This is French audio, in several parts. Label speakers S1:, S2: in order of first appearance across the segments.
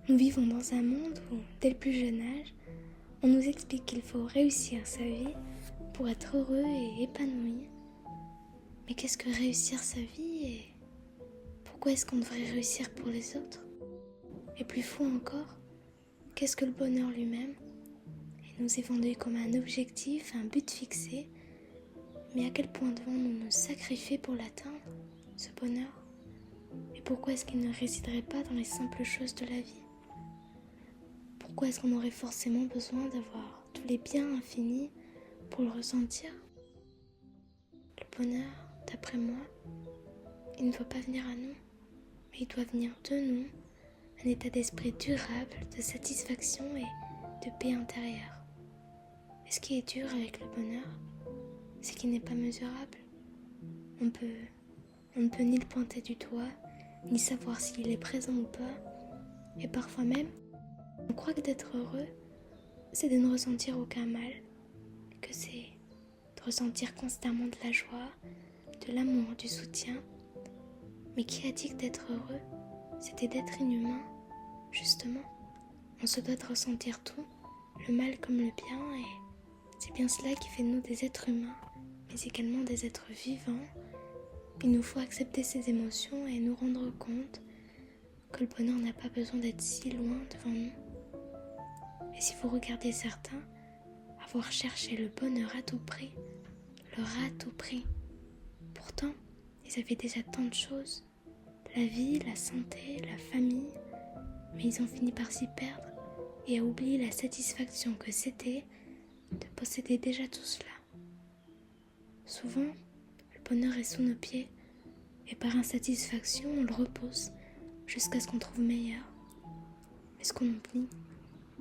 S1: Nous vivons dans un monde où, dès le plus jeune âge, on nous explique qu'il faut réussir sa vie pour être heureux et épanoui. Mais qu'est-ce que réussir sa vie et pourquoi est-ce qu'on devrait réussir pour les autres? Et plus fou encore, qu'est-ce que le bonheur lui-même? Il nous est vendu comme un objectif, un but fixé, mais à quel point devons-nous nous sacrifier pour l'atteindre, ce bonheur? Et pourquoi est-ce qu'il ne résiderait pas dans les simples choses de la vie? Pourquoi est-ce qu'on aurait forcément besoin d'avoir tous les biens infinis pour le ressentir? Le bonheur, d'après moi, il ne doit pas venir à nous, mais il doit venir de nous, un état d'esprit durable, de satisfaction et de paix intérieure. Et ce qui est dur avec le bonheur, c'est qu'il n'est pas mesurable. On ne peut ni le pointer du doigt, ni savoir s'il est présent ou pas. Et parfois même, on croit que d'être heureux, c'est de ne ressentir aucun mal, que c'est de ressentir constamment de la joie, de l'amour, du soutien. Mais qui a dit que d'être heureux, c'était d'être inhumain? Justement, on se doit de ressentir tout, le mal comme le bien, et c'est bien cela qui fait de nous des êtres humains, mais également des êtres vivants. Il nous faut accepter ces émotions et nous rendre compte que le bonheur n'a pas besoin d'être si loin devant nous. Et si vous regardez certains avoir cherché le bonheur à tout prix, leur à tout prix, pourtant ils avaient déjà tant de choses, la vie, la santé, la famille, mais ils ont fini par s'y perdre et à oublier la satisfaction que c'était de posséder déjà tout cela. Souvent, le bonheur est sous nos pieds et par insatisfaction, on le repousse jusqu'à ce qu'on trouve meilleur. Mais ce qu'on oublie,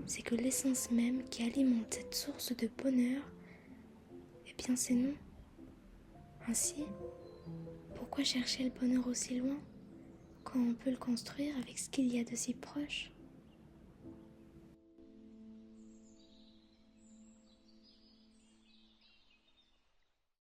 S1: c'est que l'essence même qui alimente cette source de bonheur, eh bien c'est nous. Ainsi, pourquoi chercher le bonheur aussi loin quand on peut le construire avec ce qu'il y a de si proche?